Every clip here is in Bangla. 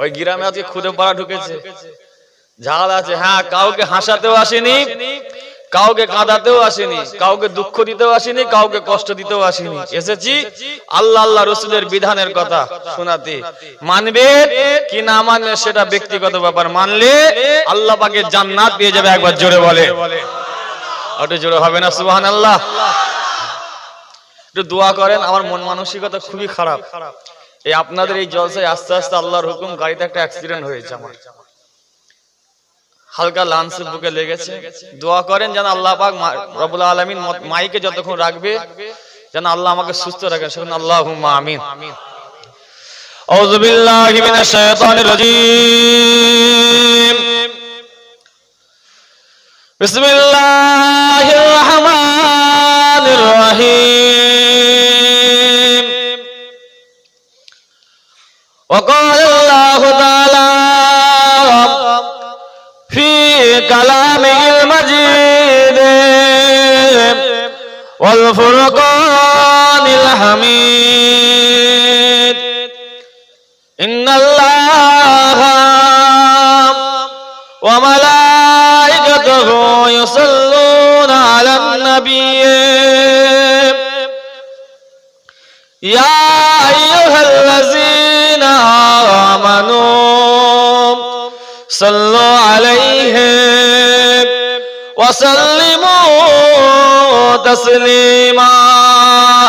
ওই গ্রামে আজকে খুদে পাড়া ঢুকেছে, ঝাল আছে। হ্যাঁ, কাউকে হাসাতেও আসেনি, কাউকে কাঁদাতেও আসেনি, কাউকে দুঃখ দিতেও আসেনি, কাউকে কষ্ট দিতেও আসেনি। এসেছি আল্লাহ আল্লাহ রসুলের বিধানের কথা শোনাতে। মানবে কি না মানবে সেটা ব্যক্তিগত ব্যাপার। মানলে আল্লাহ পাকে জান্নাত পেয়ে যাবে। একবার জোরে বলে, একটু জোরে হবে না সুবহানাল্লাহ? একটু দোয়া করেন। আমার মন মানসিকতা খুবই খারাপ। এই আপনাদের এই জলসায় আস্তে আস্তে আল্লাহর হুকুম গাড়িতে একটা অ্যাক্সিডেন্ট হয়েছে, আমার হালকা লাঞ্চ বুকে লেগেছে। দোয়া করেন যেন আল্লাহ পাক রব্বুল আলামিন মাইকে যতক্ষণ রাখবে যেন আল্লাহ আমাকে সুস্থ রাখেন। শুনুন, আল্লাহুম্মা আমিন। আউযু বিল্লাহি মিনাশ শাইতানির রাজীম। বিসমিল্লাহির রাহমানির রাহিম। ওয়া ক্বালা আল্লাহু তাআলা ফি কালামিল মাজিদ ওয়াল ফুরকানিল হামিদ। ইন্নাল্লাহা ওয়া মালাইকাতুহু ইউসাল্লুনা আলান নাবিয়্যি ইয়া আইয়ুহাল্লাযীনা আমানু সাল্লু আলাইহি ওয়া সাল্লিমু তাসলিমা।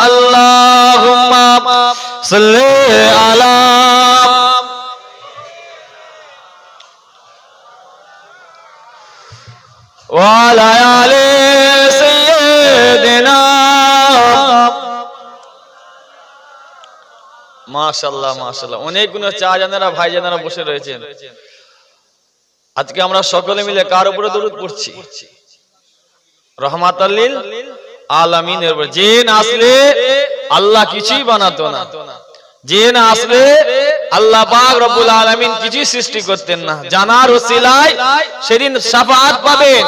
আল্লাহুম্মা সাল্লি আলা ওয়া আলা আলি সাইয়্যিদিনা। মাশাআল্লাহ মাশাআল্লাহ। অনেকগুলো চা জানেরা ভাই জানেরা বসে রয়েছেন। আজকে আমরা সকলে মিলে কার উপরে দরুদ পড়ছি? রহমাতাল লিল আলামিনের উপর। যে না আসলে আল্লাহ কিছুই বানাতো না, যে না আসলে আল্লাহ পাক রব্বুল আলামিন কিছুই সৃষ্টি করতেন না। জানার ওসিলায় সেদিন শাফাআত পাবেন,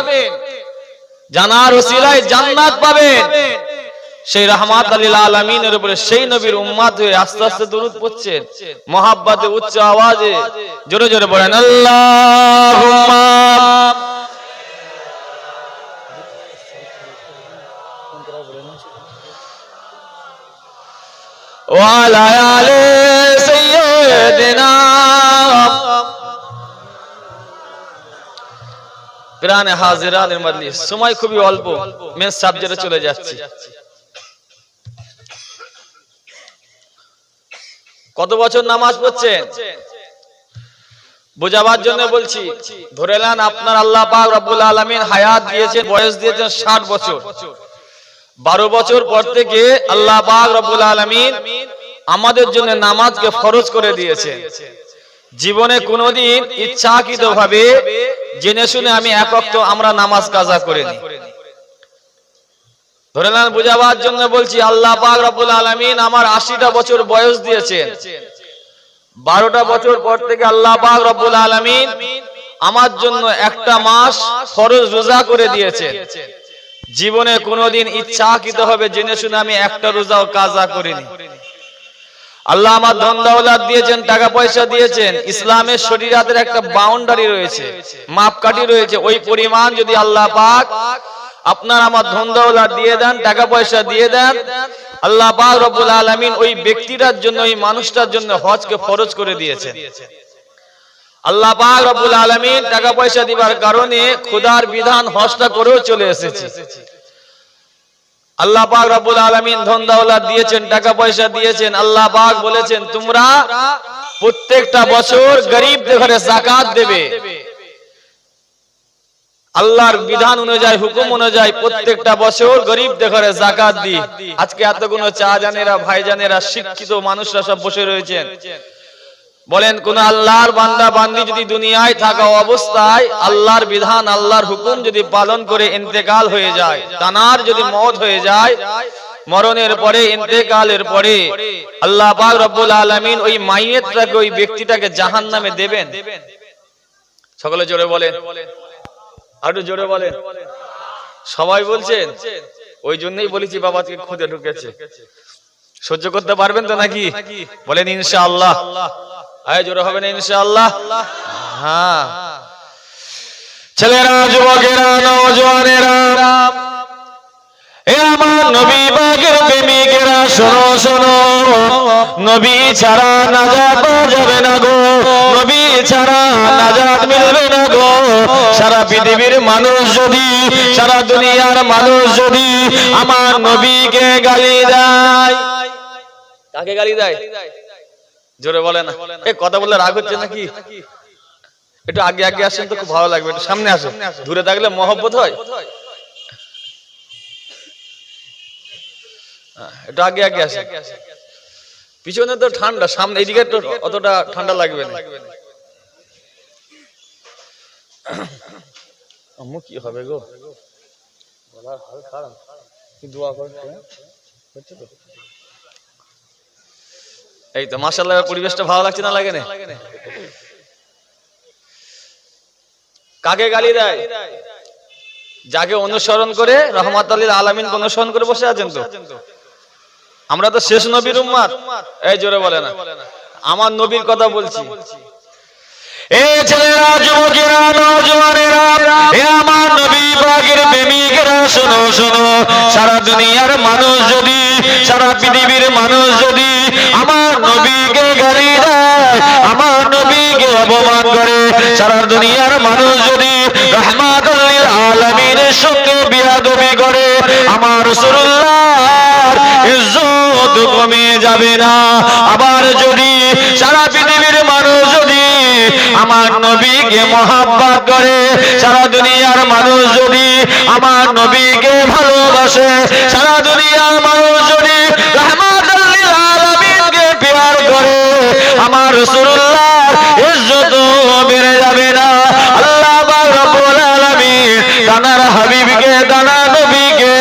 জানার ওসিলায় জান্নাত পাবেন। সেই রাহমাতাল লিল আলামিনের উপরে সেই নবীর উম্মত হয়ে আস্তে আস্তে দরুদ পড়ছেন মহব্বতে, উচ্চ আওয়াজে, জোরে জোরে বলেন আল্লাহুম্মা ওয়া আলা আলি সাইয়্যিদিনা। প্রাণে হাজিরানের মজলিস, সময় খুবই অল্প, মেন সাবজেক্টে চলে যাচ্ছি। কত বছর নামাজ পড়ছেন বোঝাবার জন্য বলছি। ধরে নেন আপনার আল্লাহ পাক রব্বুল আলামিন হায়াত দিয়েছেন, বয়স দিয়েছেন 60 বছর। 12 বছর পর থেকে আল্লাহ পাক রব্বুল আলামিন আমাদের জন্য নামাজকে ফরজ করে দিয়েছে। জীবনে কোনোদিন ইচ্ছাকৃতভাবে জেনে শুনে আমি এক ওয়াক্ত আমরা নামাজ কাজা করিনি। ধরে নেন বুঝাবার জন্য বলছি, আল্লাহ পাক রব্বুল আলামিন আমার 80টা বছর বয়স দিয়েছেন। 12টা বছর পর থেকে আল্লাহ পাক রব্বুল আলামিন আমার জন্য একটা মাস ফরজ রোজা করে দিয়েছেন। জীবনে কোনোদিন ইচ্ছাকৃতভাবে জেনে শুনে আমি একটা রোজাও কাজা করিনি। আল্লাহ আমার ধন দৌলত দিয়েছেন, টাকা পয়সা দিয়েছেন। ইসলামের শরীয়তের একটা বাউন্ডারি রয়েছে, মাপকাঠি রয়েছে। ওই পরিমাণ যদি আল্লাহ পাক আপনার আমার ধন দৌলত দিয়ে দেন, টাকা পয়সা দিয়ে দেন, আল্লাহ পাক রব্বুল আলামিন ওই ব্যক্তিটার জন্য, ওই মানুষটার জন্য হজকে ফরজ করে দিয়েছেন। আল্লাহ পাক রব্বুল আলামিন টাকা পয়সা দিবার কারণে খোদার বিধান হজটা করেও চলে এসেছে। আল্লাহ পাক রব্বুল আলামিন ধন দৌলত দিয়েছেন, টাকা পয়সা দিয়েছেন। আল্লাহ পাক বলেছেন তোমরা প্রত্যেকটা বছর গরিবদের ঘরে যাকাত দেবে। আল্লাহর বিধান অনুযায়ী, হুকুম অনুযায়ী প্রত্যেকটা বছর গরিবদের ঘরে যাকাত দিই। আজকে এতগুলো চা জানেরা, ভাই জানেরা, শিক্ষিত মানুষরা সব বসে রয়েছেন। বলেন কোন আল্লাহর বান্দা বান্দি যদি দুনিয়ায় থাকা অবস্থায় আল্লাহর বিধান, আল্লাহর হুকুম যদি পালন করে ইন্তেকাল হয়ে যায়, তানার যদি মওত হয়ে যায়, মরণের পরে, ইন্তেকালের পরে আল্লাহ পাক রব্বুল আলামিন ওই মাইয়িতটাকে, ওই ব্যক্তিটাকে জাহান্নামে দেবেন। সকলে জোরে বলেন, আরো জোরে বলেন। সবাই বলছেন? ওই জন্যই বলেছি বাবা আজকে খুদে ঢুকেছে। সহ্য করতে পারবেন তো নাকি? বলেন ইনশাআল্লাহ। আয় জোরে হবে না ইনশাআল্লাহ। হ্যাঁ ছেলেরা, যুবকেরা, নওজওয়ানেরা, এ আমার নবী পাকের প্রেমিকেরা, শোনো শোনো, নবী ছাড়া নাজাত পাওয়া যাবে না গো, নবী ছাড়া নাজাত মিলবে না গো। সারা পৃথিবীর মানুষ যদি, সারা দুনিয়ার মানুষ যদি আমার নবীকে গালি দেয়, কাকে গালি দেয় জোরে বলে না। এই কথা বললে রাগ হচ্ছে নাকি? একটু আগে আগে আসেন তো খুব ভালো লাগবে, একটু সামনে আসেন, দূরে থাকলে মহব্বত হয়। একটু আগে আগে আসেন, পিছনে তো ঠান্ডা, সামনে এইদিকে তো অতটা ঠান্ডা লাগবে না। আম্মু কি হবে গো, গলার হাল খারাপ, কি দোয়া করতে হচ্ছে তো। এই তো মাশাআল্লাহ, পরিবেশটা ভালো লাগছে না, লাগে না? কাকে গালি দেয়? যাকে অনুসরণ করে, রহমাতুল লিল আলামিন অনুসরণ করে বসে আছেন তো। আমরা তো শেষ নবীর উম্মত। এই জোরে বলে না, আমার নবীর কথা বলছি। এ ছেলেরা, যুবকেরা, নওজওয়ানেরা, এ আমার নবী পাকের প্রেমিকেরা, শোনো শোনো, সারা দুনিয়ার মানুষ যদি, সারা পৃথিবীর মানুষ যদি আমার নবীকে গালি দেয়, আমার নবীকে অপমান করে, সারা দুনিয়ার মানুষ যদি রহমাতুল লিল আলামিনের সঙ্গে বিয়াদবি করে, আমার রাসূলুল্লাহর ইজ্জত কমে যাবে না। আবার যদি সারা পৃথিবীর মানুষ যদি আমার নবীকে মহব্বত করে, সারা দুনিয়ার মানুষ যদি আমার নবীকে ভালোবাসে, সারা দুনিয়ার মানুষ যদি রহমাতুল লিল আলামিনকে প্যার করে, আমার রাসূলুল্লাহর ইজ্জত বেড়ে যাবে না। আল্লাহ পাক রব্বুল আলামিন তানার হাবিবকে, তানার নবীকে,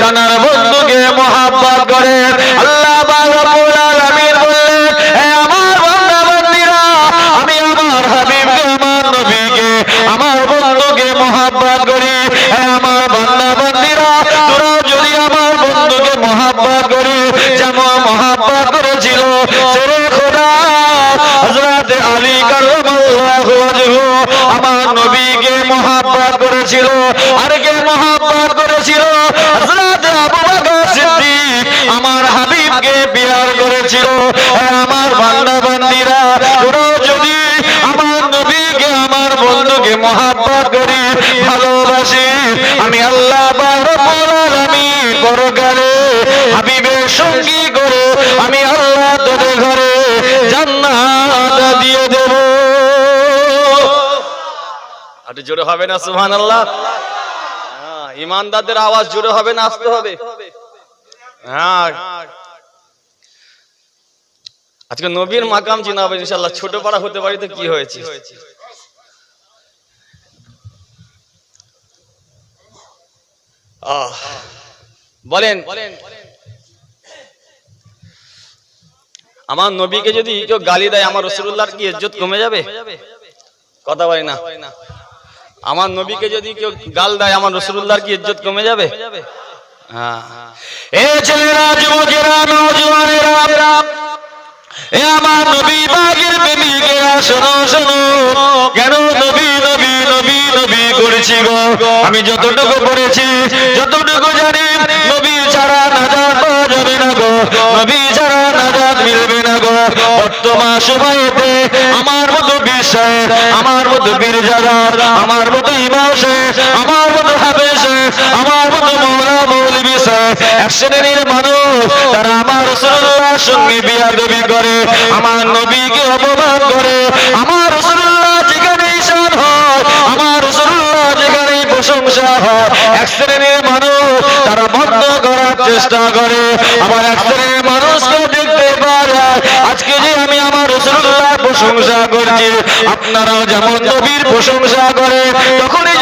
তানার বন্ধুকে মহব্বত করে। আল্লাহ পাক রব্বুল আলামিন বললেন, হে আমার বান্দা বান্দীরা, আমি আমার হাবিবকে, আমার নবীকে, আমার বন্ধুকে মহব্বত করি। হে আমার বান্দা বান্দীরা, তোরা যদি আমার বন্ধুকে মহব্বত করি, যেমন মহব্বত করেছিল শেরে খোদা হযরত আলী কাররামাল্লাহু ওয়াজহু, আমার নবীকে মহব্বত করেছিল। আর কে মহব্বত করেছিল? হযরত আবু বকর সিদ্দিক আমার হাবিবকে প্যার করেছিল। আমার বান্দা বান্দীরা, তোরা যদি আমার নবীকে, আমার বন্ধুকে মহব্বত করি, ভালোবাসি, আমি আল্লাহ পাক রব্বুল আলামিন পরকালে হাবিবের সঙ্গী করে আমি আল্লাহ তোদের ঘরে জান্নাত দিয়ে দেব। আর জোরে হবে না সুবহানাল্লাহ? ইমানদারদের আওয়াজ জোরে হবে না আসতে হবে? হ্যাঁ, আজকে নবীর মাকাম চিনা হবে ইনশাআল্লাহ। ছোট পাড়া হতে পারি তো কি হয়েছে? বলেন, আমার নবীকে যদি কেউ গালি দেয়, আমার রাসূলুল্লাহর কি ইজ্জত কমে যাবে? কথা বলে না। আমার নবীকে যদি কেউ গাল দেয়, আমার রাসূলুল্লাহর কি ইজ্জত কমে যাবে? হ্যাঁ। এ ছেলেরা, যুবকেরা, নওজওয়ানেরা, এ আমার নবী পাকের প্রেমিকেরা, শোনো শোনো, কেন নবী নবী নবী নবী করেছি গো? আমি যতটুকু পড়েছি, যতটুকু জানি, নবী ছাড়া নাজাত পাওয়া যাবে না গো, নবী ছাড়া নাজাত মিলবে না গো। বর্তমান সময়তে আমার মতো বিশ্বাস, আমার মতো বীরজাদার, আমার মতো ইমাম শেখ, আমার মতো হাফেজ শেখ, আমার মতো মওলা মৌলভী শেখ, এক শ্রেণীর মানুষ, তারা আমার রাসূলুল্লাহর সঙ্গে বিয়াদবি করে, আমার নবীকে অপমান করে। আমার রাসূলুল্লাহ যেখানে ঈশান হয়, আমার রাসূলুল্লাহ যেখানে প্রশংসা হয়, এক শ্রেণীর মানুষ তারা বন্ধ করার চেষ্টা করে। আবার এক শ্রেণীর মানুষকে দেখতে পাওয়া যায়, আজকে যে আমি আমার রাসূলুল্লাহর প্রশংসা করছি, আপনারাও যেমন নবীর প্রশংসা করে, যখনই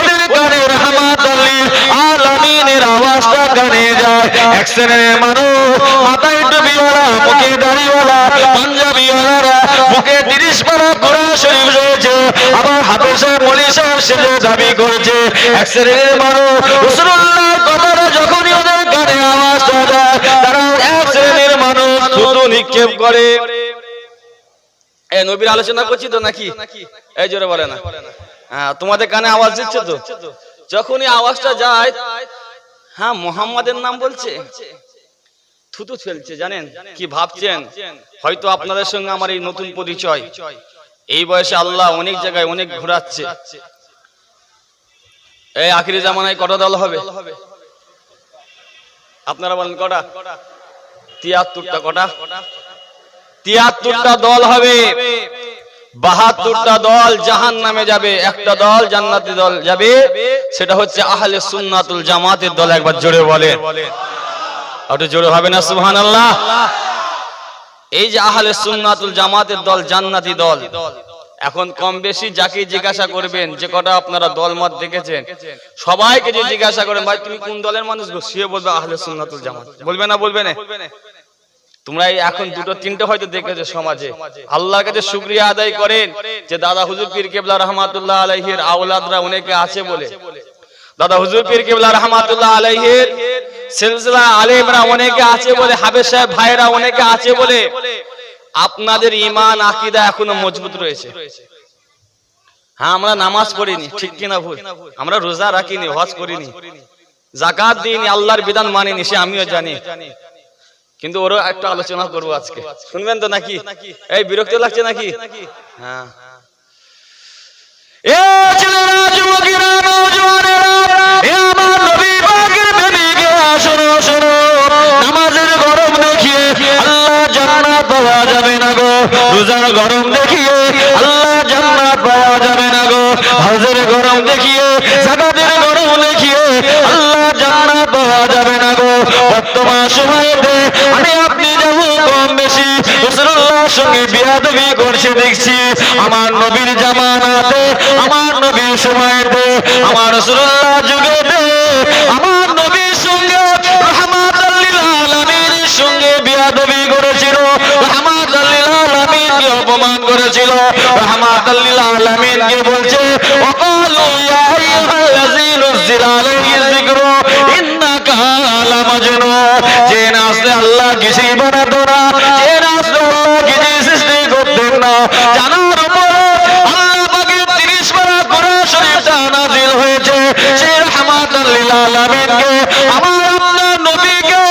ওদের কানে রহমাতুল লিল আলামিনের আওয়াজটা কানে যায়, এক শ্রেণীর মানুষ মাথায় টুপিওয়ালা, মুখে দাড়িওয়ালা, পাঞ্জাবিওয়ালারা, মুখে 30 পারা কোরআন শরীফ রয়েছে, আবার হাফেজে মৌলভী সাহেব সেজে দাবি করছে। এক শ্রেণীর মানুষ রাসূলুল্লাহর কথাটা যখনই ওদের কানে আওয়াজটা যায়, তারা এক শ্রেণীর মানুষ থুতু নিক্ষেপ করে। এই নবীর আলোচনা করছি তো নাকি? এই জোরে বলে না। হ্যাঁ, তোমাদের কানে আওয়াজ দিচ্ছে তো? যখনই আওয়াজটা যায়, হ্যাঁ মোহাম্মদের নাম বলছে, থুতু ফেলছে। জানেন কি ভাবছেন? হয়তো আপনাদের সঙ্গে আমার এই নতুন পরিচয়। এই বয়সে আল্লাহ অনেক জায়গায় অনেক ঘোরাচ্ছে। এই আখিরি জামানায় কটা দল হবে? আপনারা বলেন কটা? 73টা। কটা? 73টা দল হবে। 72টা দল জাহান্নামে যাবে, একটা দল জান্নাতি দল যাবে। সেটা হচ্ছে আহলে সুন্নাতুল জামাতের দল। একবার জোরে বলেন, একটু জোরে হবে না সুবহানাল্লাহ? এই যে আহলে সুন্নাতুল জামাতের দল জান্নাতি দল, এখন কম বেশি যাকে জিজ্ঞাসা করবেন, যে কটা আপনারা দল মত দেখেছেন, সবাইকে যে জিজ্ঞাসা করেন ভাই তুমি কোন দলের মানুষ গো, সে বলবে আহলে সুন্নাতুল জামাত। বলবে না? বলবে না? তোমরা এখন দুটো তিনটে হয়তো দেখেছো সমাজে। আল্লাহর কাছে শুকরিয়া আদায় করেন যে দাদা হুজুর পীর কেবলা রহমাতুল্লাহ আলাইহির আওলাদরা অনেকে আছে বলে, দাদা হুজুর পীর কেবলা রহমাতুল্লাহ আলাইহির সিলসিলা আলেমরা অনেকে আছে বলে, হাফেজ সাহেব ভাইরা অনেকে আছে বলে আপনাদের ঈমান আকীদা এখনো মজবুত রয়েছে। হ্যাঁ, আমরা নামাজ পড়িনি, ঠিক কিনা ভুল? আমরা রোজা রাখিনি, হজ করিনি, যাকাত দিইনি, আল্লাহর বিধান মানিনি, সে আমিও জানি। কিন্তু ওরও একটা আলোচনা করবো আজকে, শুনবেন তো নাকি? এই বিরক্ত লাগছে নাকি? হ্যাঁ, এ ছেলেরা, যুবকেরা, নওজওয়ানেরা, এ আমার নবী পাকের প্রেমিকেরা, শোনো শোনো, নামাজের গরম দেখিয়ে আল্লাহ জান্নাত পাওয়া যাবে না গো। রোজার গরম দেখিয়ে আল্লাহ জান্নাত পাওয়া যাবে না গো। হজের গরম দেখিয়ে, যাকাতের গরম দেখিয়ে আল্লাহ জান্নাত পাওয়া যাবে না গো। বর্তমান সময়তে আমি আপনি যাব কম বেশি রাসূলুল্লাহর সঙ্গে বিয়াদবি করছে দেখছি। আমার নবীর জামানাতে, আমার নবীর সময়তে, আমার রাসূলুল্লাহ যুগেতে আমার নবীর সঙ্গে রাহমাতাল লিল আলামিনের সঙ্গে বিয়াদবি করেছিল, রাহমাতাল লিল আলামিনকে অপমান করেছিল। রাহমাতাল লিল আলামিনকে বলছে ওয়াকালু ইয়া আইয়ুহাল্লাযী নুযিলা আলাইহিজ যিকরু ইন্নাকা লামাজনুন। যে নাসলে আল্লাহ কিছুই বানাতো না, যে নাসলে আল্লাহ কিছুই সৃষ্টি করতেন না, জানার উপরে আল্লাহ পাকের 30 পারা কোরআন শরীফটা নাযিল হয়েছে। সেই রাহমাতাল লিল আলামিনকে, আমার আপনার নবীকে,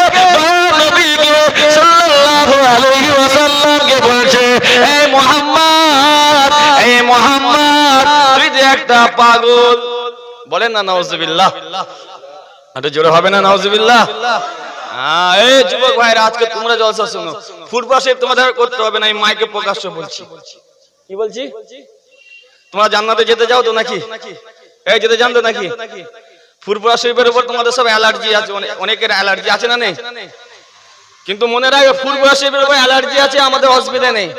নবীকে সাল্লাল্লাহু আলাইহি ওয়াসাল্লামকে বলছে এই মুহাম্মদ, এই মুহাম্মদ তুই যে একটা পাগল। বলেন না নাউজুবিল্লাহ? একটু জোরে হবে না নাউজুবিল্লাহ? এই যুবক ভাইরা, আজকে তোমরা জলসা শোনো, ফুটবল শেপ তোমাদের করতে হবে না, এই মাইকে প্রকাশ্য বলছি। কি বলছি? তোমরা জান্নাতে যেতে যাও তো নাকি? এই যেতে জানতো নাকি? ফুরফুরা শরীফের উপর তোমাদের সব অ্যালার্জি আছে, অনেকের অ্যালার্জি আছে না নেই? কিন্তু মনে রাখবে ফুরফুরা শরীফের উপর অ্যালার্জি আছে, আমাদের অসুবিধা নেই।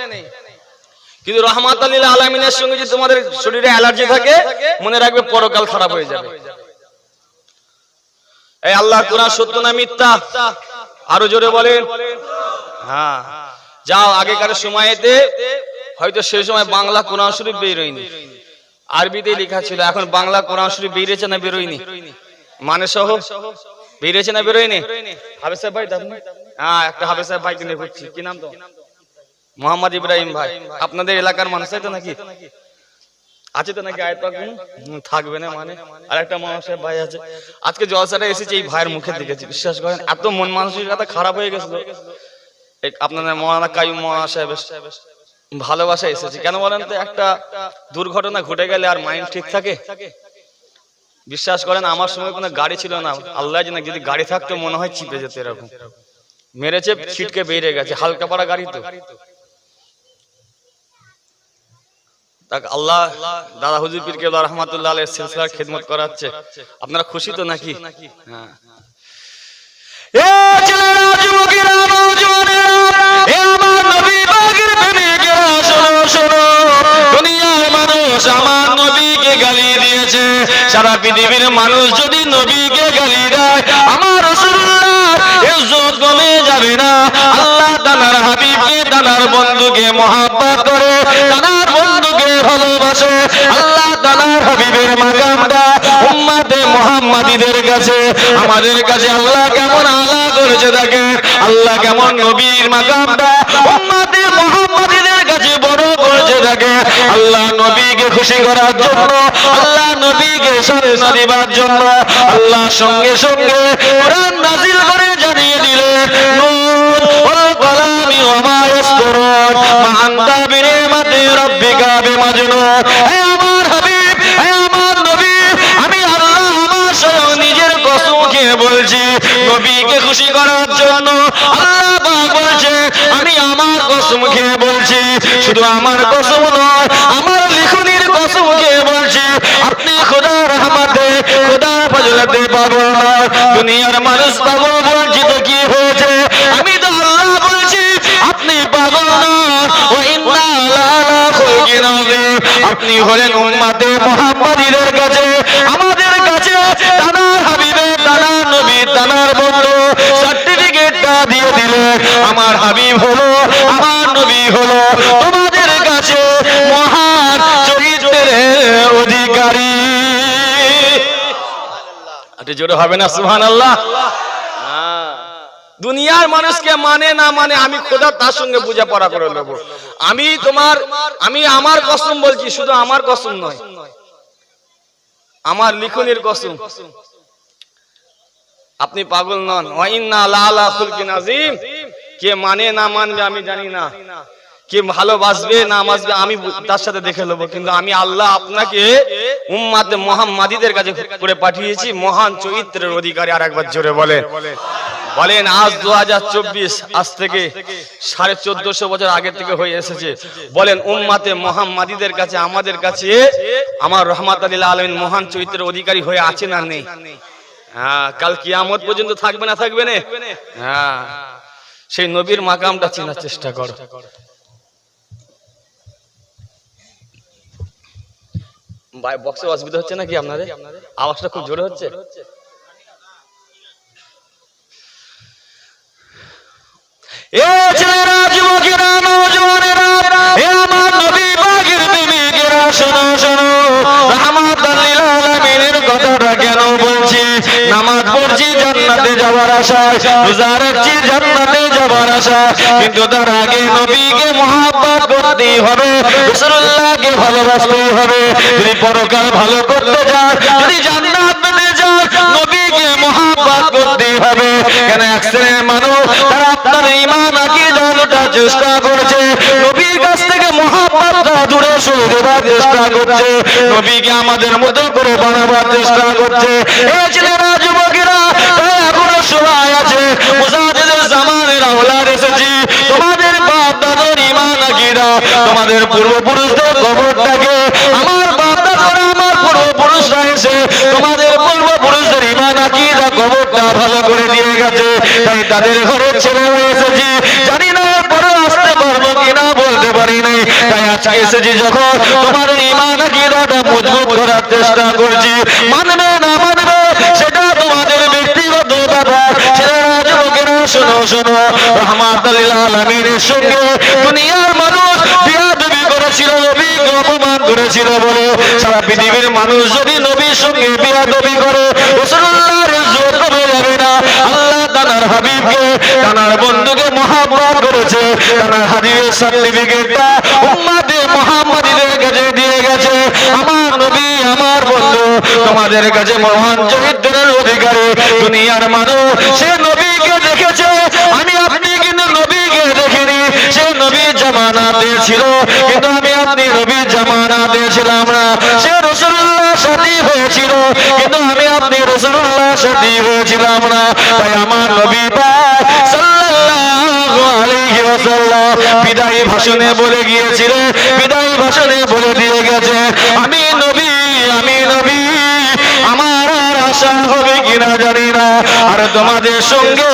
কিন্তু রাহমাতাল লিল আলামিনের সঙ্গে যদি তোমাদের শরীরে অ্যালার্জি থাকে, মনে রাখবে পরকাল খারাপ হয়ে যাবে। এই আল্লাহর কোরআন সত্য না মিথ্যা? আরো জোরে বলেন। হ্যাঁ, যাও আগেকার সময়েতে হয়তো সেই সময় বাংলা কোরআন শরীফ বের হয়নি, আরবিতে লেখা ছিল। এখন বাংলা কোরআন শরীফ বেরিয়েছে না বেরোয়নি? মানে সহ বেরিয়েছে না বেরোয়নি? হাফেজ সাহেব ভাই, হ্যাঁ একটা হাফেজ সাহেব ভাইকে নিয়ে ঘুরছি। কি নাম তো? মোহাম্মদ ইব্রাহিম ভাই। আপনাদের এলাকার মানুষ তো নাকি? আছে তো নাকি? আয়াত পাক থাকবে না মানে? আর একটা মানুষ ভাই আছে। আজকে জলসাটা এসেছে এই ভাইয়ের মুখে দেখেছি, বিশ্বাস করেন এত মন মানসিকতা খারাপ হয়ে গেছিল। আপনাদের মৌলানা কাইয়ুম মৌলানা সাহেব ভালোবাসা এসেছে। কেন বলেন তো? একটা দুর্ঘটনা ঘটে গেলে আর মাইন্ড ঠিক থাকে? বিশ্বাস করেন আমার সময় কোনো গাড়ি ছিল না, আল্লাহ জানে, যদি গাড়ি থাকতো মনে হয় চিপে যেত। এরকম মেরেছে, ছিটকে বেরিয়ে গেছে, হালকা পাড়া গাড়ি তো। আল্লাহ দাদা হুজুর পীর কেবলা রহমাতুল্লাহ আলাইহির সিলসিলার খিদমত করাচ্ছে। আপনারা খুশি তো নাকি? হ্যাঁ। এ ছেলেরা, যুবকেরা, নওজওয়ানেরা, এ আমার নবী পাকের প্রেমিকেরা, শোনো শোনো, দুনিয়ার মানুষ আমার নবীকে গালি দিয়েছে। সারা পৃথিবীর মানুষ যদি নবীকে গালি দেয়, আমার রাসূলুল্লাহর ইজ্জত কমে যাবে না। আল্লাহ তাআলার হাবিবকে, তাআলার বন্ধুকে মহব্বত করে, তাআলার বন্ধুকে ভালোবাসে। আল্লাহ তাআলার হাবিবের মাকামটা উম্মতে মুহাম্মাদীদের কাছে, আমাদের কাছে আল্লাহ কেমন আলা করেছে দেখেন। আল্লাহ কেমন নবীর মাকামটা উম্মতে মুহাম্মাদীদের কাছে বড় করে থাকে আল্লাহ নবীকে খুশি করার জন্য, আল্লাহ নবীকে সান্ত্বনা দেবার জন্য আল্লাহ সঙ্গে সঙ্গে কোরআন নাযিল করে জানিয়ে দিলেন, নূন ওয়াল কালামি ওয়া মা ইয়াসতুরুন মা আনতা বিনিমাতি রাব্বিকা বিমাজনুন। হে আমার হাবিব, হে আমার নবী, আমি আল্লাহ আমার স্বয়ং নিজের কসম খেয়ে বলছি, নবীকে খুশি করার জন্য আল্লাহ পাক বলছে, আমি আমার কসম খেয়ে বলছি, শুধু আমার কসম নয়, আমার লিখনির কসম খেয়ে বলছি, আপনি খোদার রহমতে, খোদার ফজলতে পাগল না, দুনিয়ার মানুষ পাগল বলছি তো কি হয়েছে, আমি তো আল্লাহ বলছি আপনি পাগল না। ওয়া ইন্না আলা খুলকিন আযীম, আপনি হলেন উম্মতে মুহাম্মাদীদের কাছে, আমাদের কাছে তানার হাবিবে, তানার নবী, তানার বন্ধু সার্টিফিকেটটা দিয়ে দিলেন, আমার হাবিব হলো, আমার নবী হলো তোমাদের কাছে মহান চরিত্রের অধিকারী। আরে জোরে হবে না সুবহানাল্লাহ? দুনিয়ার মানুষকে মানে না মানে আমি খোদা তার সঙ্গে বোঝাপড়া করে নেব। আমি আমার কসম বলছি, শুধু আমার কসম নয়, আমার লিখনের কসম। আপনি পাগল নন। ওয়া ইন্না আলা খুলকিন আযীম, কে মানে না মানবে আমি জানি না, কে ভালোবাসবে না বাসবে আমি তার সাথে দেখে নেব, কিন্তু আমি আল্লাহ আপনাকে উম্মতে মুহাম্মাদীদের কাছে করে পাঠিয়েছি মহান চরিত্রের অধিকারী। আর একবার জোরে বলেন। আজ 2024, আজ থেকে 1450 বছর আগে থেকে হয়ে এসেছে। বলেন উম্মতে মুহাম্মাদীদের কাছে, আমাদের কাছে আমার রহমাতুল লিল আলামিন মহান চরিত্রের অধিকারী হয়ে আছে না নেই? হ্যাঁ, কাল কিয়ামত পর্যন্ত থাকবে না থাকবে না? হ্যাঁ, সেই নবীর মাকামটা চেনার চেষ্টা করো। ভাই বক্সে অসুবিধা হচ্ছে নাকি আপনাদের? আওয়াজটা খুব জোরে হচ্ছে। এ ছেলেরা, যুবকেরা, নওজওয়ানেরা, হে আমার নবী পাকের প্রেমিকেরা, শোনো শোনো, রহমাতুল লিল আলামিনের কথাটা কেন বলছি? নামাজ পড়ছি জান্নাতে যাওয়ার আশায়, রোজা রাখছি জান্নাতে যাওয়ার আশায়, কিন্তু তার আগে নবীকে মহব্বত করতেই হবে, রাসূলুল্লাহকে ভালোবাসতেই হবে। যদি পরকাল ভালো করতে চান, যদি জান্নাত পেতে চান, নবীকে মহব্বত করতেই হবে। কেন এক শ্রেণীর মানুষ তারা আপনার ঈমান আকীদা লুটার চেষ্টা করছে, নবীর কাছ থেকে মহব্বতটা দূরে সরিয়ে দেওয়ার চেষ্টা করছে, নবীকে আমাদের মতো করে বানাবার চেষ্টা করছে। এই ছেলেরা, যুবকেরা, এখনো সময় আছে, মুজাহিদের জামানের আওলাদ এসেছি, তোমাদের বাপ দাদার ঈমান আকীদা, তোমাদের পূর্বপুরুষদের কবরটাকে, আমার বাপ দাদারা, আমার পূর্বপুরুষরা এসে তোমাদের পূর্বপুরুষদের ঈমান আকীদা কবরটা ভালো করে দিয়ে গেছে, তাই তাদের ঘরের ছেলে হয়ে এসেছি। জানি না পরে আসতে পারবো কিনা, বলতে পারি নাই, তাই আজকে এসেছি যখন তোমাদের ঈমান আকীদাটা মজবুত করার চেষ্টা করছি। মানবে না মানবে সেটা তোমাদের ব্যক্তিগত ব্যাপার। ছেলেরা, যুবকেরা, শোনো শোনো, রহমাতুল লিল আলামিনের সঙ্গে দুনিয়ার মানুষ বিয়াদবি করেছিল, নবীকে অপমান করেছিল বলে সারা পৃথিবীর মানুষ যদি নবীর সঙ্গে বিয়াদবি করে, রাসূলুল্লাহর ইজ্জত কমে যাবে না। আল্লাহ তাআলার হাবিবকে, তাআলার বন্ধুকে মহব্বত করেছে, তাআলার হাদিসের সার্টিফিকেটটা উম্মতে মুহাম্মাদীদের কাছে দিয়ে গেছে। আমার নবী, আমার বন্ধু, তোমাদের কাছে মহান চরিত্রের অধিকারী। দুনিয়ার মানুষ সে নবীকে দেখেছে, আমি আপনি কিন্তু নবীকে দেখিনি। সে নবীর জামানাতে ছিল, কিন্তু আমি আপনি নবীর জামানাতে ছিলাম না। সে রাসূলুল্লাহর সাথী হয়েছিল, কিন্তু আমি আপনি রাসূলুল্লাহর সাথী হয়েছিলাম না। তাই আমার নবী পাক সাল্লাল্লাহু আলাইহি ওয়াসাল্লাম বিদায়ী ভাষণে বলে গিয়েছিলেন, বিদায়ী ভাষণে বলে দিয়ে গেছে, আমি নবী, আমি নবী, আমার আর আশা হবে কিনা জানি না, আর তোমাদের সঙ্গে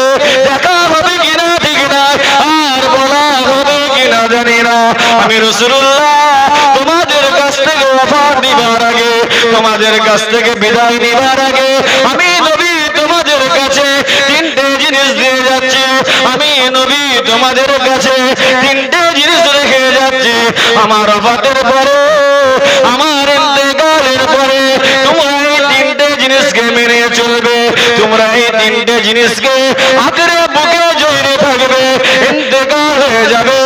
দেখা হবে কিনা ঠিক না, আর বলা হবে কিনা জানি না। আমি রাসূলুল্লাহ তোমাদের কাছ থেকে ওফাত নিবার আগে, তোমাদের কাছ থেকে বিদায় নিবার আগে, আমি নবী তোমাদের কাছে তিনটে জিনিস দিয়ে যাচ্ছি। আমি নবী তোমাদের কাছে তিনটে জিনিস রেখে যাচ্ছি। আমার ওফাতের পরে, আমার ইন্তেকালের পরে তোমরা এই তিনটে জিনিসকে মেনে চলবে, তোমরা এই তিনটে জিনিসকে আঁকড়ে বুকে জড়িয়ে থাকবে। ইন্তেকাল হয়ে যাবে,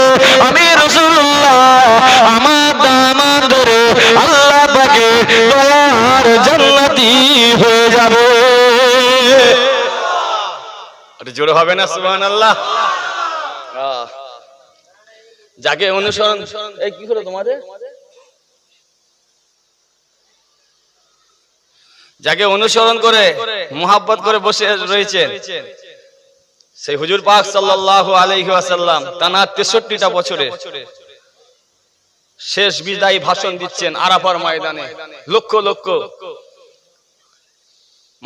আমি রাসূলুল্লাহ আমার হবে না সুবহানাল্লাহ। যাকে অনুসরণ, এই কি হলো তোমাদের, যাকে অনুসরণ করে মুহাব্বত করে বসে রয়েছেন সেই হুজুর পাক সাল্লাল্লাহু আলাইহি ওয়াসাল্লাম টানা 63টা বছরে শেষ বিদায়ী ভাষণ দিচ্ছেন আরাফার ময়দানে। লক্ষ লক্ষ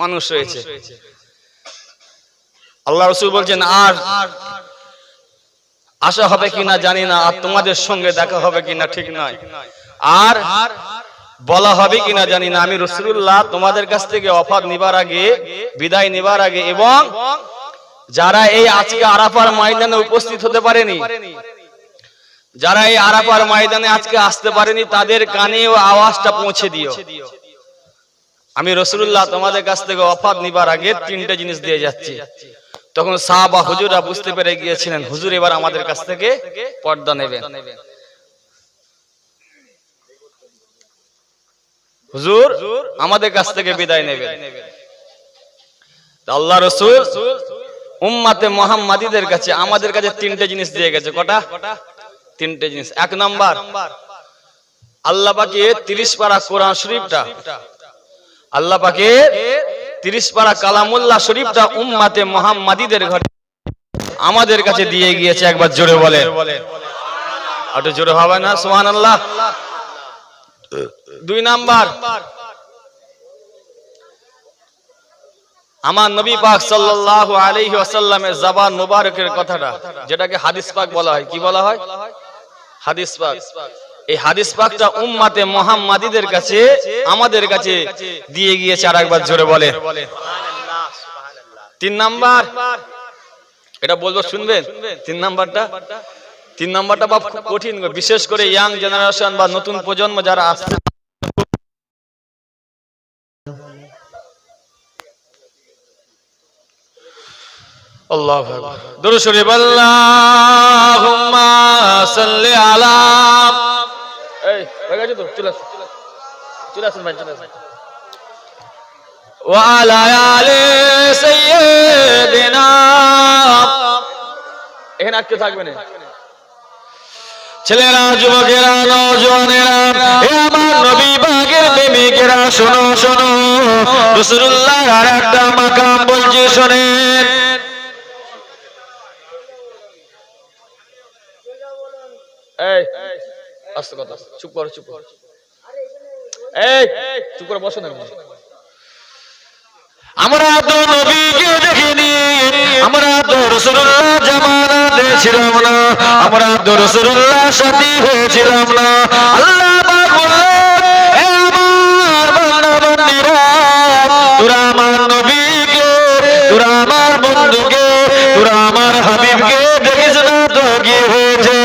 মানুষ রয়েছে। আল্লাহ রাসূল বলছেন আর আশা হবে কিনা জানি না, আর তোমাদের সঙ্গে দেখা হবে কিনা ঠিক নয়, আর বলা হবে কিনা জানি না, আমি রাসূলুল্লাহ তোমাদের কাছ থেকে ওয়াফাত নিবার আগে, বিদায় নিবার আগে, এবং যারা এই আজকে আরাফার ময়দানে উপস্থিত হতে পারেনি, যারা এই আরাফার ময়দানে আজকে আসতে পারেনি, তাদের কানেও আওয়াজটা পৌঁছে দিও, আমি রাসূলুল্লাহ তোমাদের কাছ থেকে ওয়াফাত নিবার আগে 3টে জিনিস দিয়ে যাচ্ছি। তখন সাহাবা হুজুররা বুঝতে পেরে গিয়েছিলেন হুজুর এবার আমাদের কাছ থেকে পর্দা নেবেন, হুজুর আমাদের কাছ থেকে বিদায় নেবেন। আল্লাহ রাসূল উম্মতে মুহাম্মাদীদের কাছে আমাদের কাছে 3টে জিনিস দিয়ে গেছে। কটা? 3টে জিনিস। 1 নাম্বার, আল্লাহ পাকের 30 পারা কোরআন শরীফটা, আল্লাহ পাকের 30 পারা কালামুল্লাহ শরীফটা উম্মতে মুহাম্মাদীদের ঘরে আমাদের কাছে দিয়ে গিয়েছে। একবার জোরে বলে, একটু জোরে হবে না সুবহানাল্লাহ। 2 নাম্বার, আমার নবী পাক সাল্লাল্লাহু আলাইহি ওয়াসাল্লামের জবান মুবারকের কথাটা, যেটাকে হাদিস পাক বলা হয়, কি বলা হয়? হাদিস পাক। এই হাদিস পাকটা উম্মতে মুহাম্মাদীদের কাছে আমাদের কাছে দিয়ে গিয়েছে। আর একবার জোরে বলে সুবহানাল্লাহ। 3 নাম্বার, এটা বলবো শুনবেন। 3 নাম্বারটা বাপ খুব কঠিন, বিশেষ করে ইয়াং জেনারেশন বা নতুন প্রজন্ম যারা আসছে, আল্লাহু আকবার, দুরূদ শরীফ, আল্লাহুম্মা সাল্লি আলা, এই হয়ে গেছে তো, চলে আসুন ভাই, চলে আসুন। ওয়া আলা আলি সাইয়্যিদিনা, এখানে আটকে থাকবে না ছেলেরা, যুবকেরা, নওজওয়ানেরা, হে আমার নবী পাকের প্রেমিকেরা, শোনো শোনো, রাসূলুল্লাহ আর একটা মাকাম বলছে, শোনেন। এই আস্তে কথা, চুপ করো, চুপ করো, এই চুপ করে বসো না। আমরা তো নবীকে দেখিনি, আমরা তো রাসূলুল্লাহ জামানাতে ছিলাম না, আমরা তো রাসূলুল্লাহ সাথী হয়েছিলাম না। আল্লাহ পাক বললেন, হে আমার বান্দা-বান্দীরা, তোরা আমার নবীকে, তোরা আমার বন্ধুকে, তোরা আমার হাবিবকে দেখিস না তো কি হয়েছে?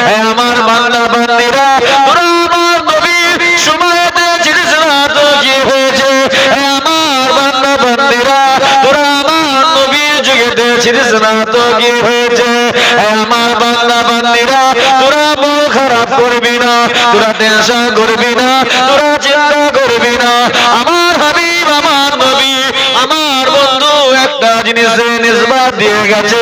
হে আমার বান্দা-বান্দীরা, তোরা আমার নবীর সময়তে ছিলিস না তো কি হয়েছে? হে আমার বান্দা-বান্দীরা, তোরা আমার নবীর যুগেতে ছিলিস না তো কি হয়েছে? হে আমার বান্দা-বান্দীরা, তোরা মন খারাপ করবি না, তোরা টেনশন করবি না, তোরা চিন্তা করবি না। আমার হাবিব, আমার নবী, আমার বন্ধু একটা জিনিসে নিসবত দিয়ে গেছে,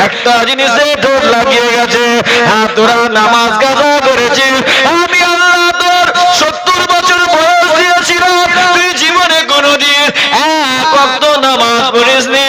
একটা জিনিসে ঠোঁট লাগিয়ে গেছে। হ্যাঁ, তোরা নামাজ কাজা করেছিস, আমি আল্লাহ তোর 70 বছর বয়স দিয়েছিলাম, তুই জীবনে কোনোদিন এক ওয়াক্ত নামাজ পড়িসনি,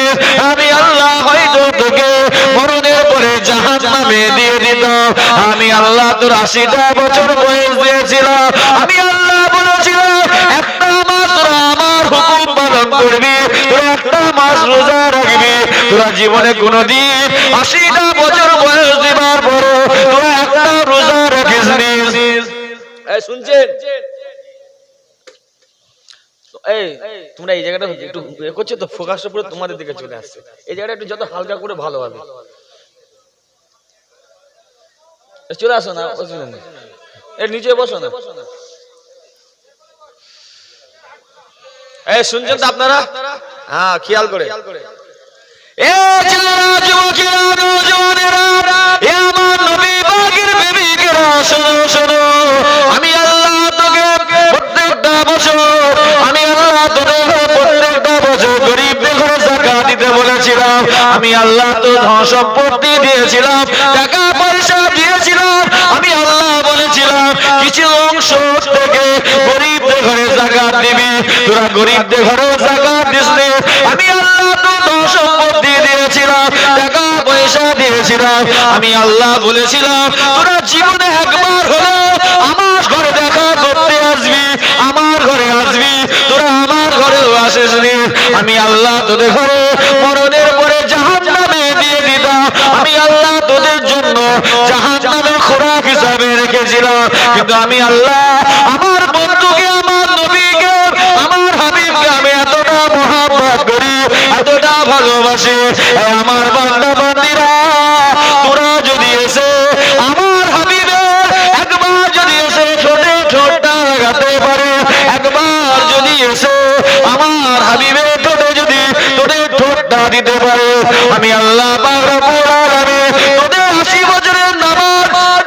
আমি আল্লাহ হয়তো তোকে মরণের পরে জাহান্নামে দিয়ে দিতাম। আমি আল্লাহ তোর 80টা বছর বয়স দিয়েছিলাম, আমি আল্লাহ বলেছিলাম একটা মাস তোরা আমার হুকুম পালন করবি, তোরা একটা মাস রোজা রাখবি, তোরা জীবনে কোনোদিন 80টা বছর বয়স দিবার পর তোরা একটা রোজা রাখিসনি। এই শুনছেন? এই তোমরা এই জায়গাটা একটু করছো তো, ফোকাসটা পুরো তোমাদের দিকে চলে আসছে। এই জায়গাটা একটু যত হালকা করে ভালো হবে, চলে আসো না, অসুবিধা নেই, এর নিচে বসো না। এই শুনছেন তো আপনারা? হ্যাঁ, খেয়াল করে। এ ছেলেরা, যুবকেরা, নওজওয়ানেরা, এ আমার নবী পাকের প্রেমিকেরা, শোনো শোনো, আমি আল্লাহ তোকে প্রত্যেকটা বছর, আমি আল্লাহ তোকে প্রত্যেকটা বছর গরিবদের ঘরে যাকাত দিতে বলেছিলাম, আমি আল্লাহ তো ধন সম্পত্তি দিয়েছিলাম, টাকা পয়সা দিয়েছিলাম, আমি আল্লাহ বলেছিলাম কিছু অংশ থেকে গরিবদের ঘরে যাকাত দিবি, তোরা গরিবদের ঘরে যাকাত দিসনি। আমি আল্লাহ তো ধন সম্পত্তি দিয়েছিলাম, টাকা পয়সা দিয়েছিলাম, আমি আল্লাহ বলেছিলাম তোরা জীবনে একবার হলো আমার ঘরে দেখা করতে আসবি, আমার ঘরে আসবি, তোরা আমার ঘরেও আসিসনি। আমি আল্লাহ তোদের ঘরে মরণের পরে জাহান্নামে দিয়ে দিতাম, আমি আল্লাহ তোদের জন্য জাহান্নামের খোরাক হিসাবে রেখেছিলাম। কিন্তু আমি আল্লাহ আমার বন্ধুকে, আমার নবীকে, আমার হাবিবকে আমি এতটা মহব্বত করি, এতটা ভালোবাসি। আমার বান্দা বান্দীরা, তোরা যদি এসে আমার হাবিবের একবার যদি এসে ঠোঁটে ঠোঁটটা লাগাতে পারে, একবার যদি এসে আমার হাবিবের ঠোঁটে যদি তোদের ঠোঁটটা দিতে পারে, আমি আল্লাহ পাক রব্বুল আলামিন তোদের 80 বছরের নামাজ,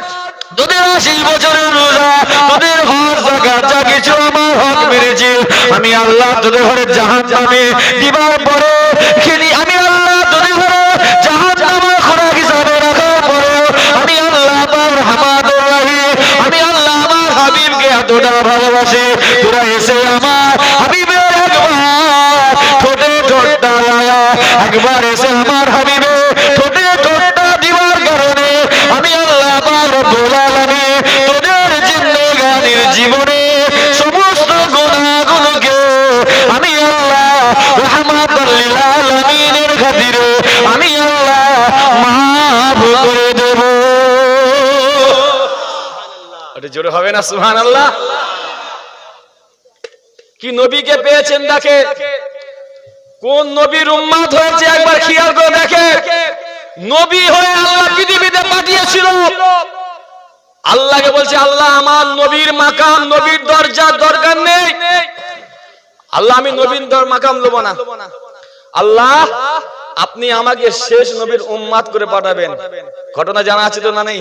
তোদের 80 বছরের রোজা, তোদের হজ যাকাত যা কিছু আমার হক মেরেছি, আমি আল্লাহ তোদের ঘরে জাহান্নামে দিবার পরে আমি আল্লাহ তোদের ঘরে জাহান্নামের খোরাক হিসাবে রাখার পরে আমি আল্লাহ পাক রহমাতুর রহিম, আমি আল্লাহ আমার হাবিবকে এতটা ভালোবাসি। তোরা এসে আমার হাবিবের একবার ঠোঁটে ঠোঁটটা লাগা, একবার এসে আমার হাবিবের ঠোঁটে ঠোঁটটা দিবার কারণে আমি আল্লাহ পাক রব্বুল আলামিন তোদের জিন্দেগানির জীবনে সমস্ত গুনাহগুলোকে আমি আল্লাহ রাহমাতুল লিল আলামিনের খাতিরে আমি আল্লাহ মাফ করে দেব। এটা জোরে হবে না সুবহানাল্লাহ? কি নবীকে পেয়েছেন দেখে, কোন নবীর উম্মত হয়েছে একবার খেয়াল করে দেখে। নবী হয়ে আল্লাহ পৃথিবীতে পাঠিয়েছিল, আল্লাহকে বলছে আল্লাহ আমার নবীর মাকাম, নবীর দরজার দরকার নেই, আল্লাহ আমি নবীর মাকাম নেব না, আল্লাহ আপনি আমাকে শেষ নবীর উম্মত করে পাঠাবেন। ঘটনা জানা আছে তো না নেই?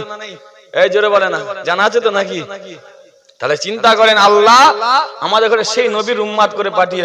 এই জোরে বলে না, জানা আছে তো নাকি? তাহলে চিন্তা করেন, আল্লাহ আমাদের ঘরে সেই নবীর উম্মত করে পাঠিয়েছে।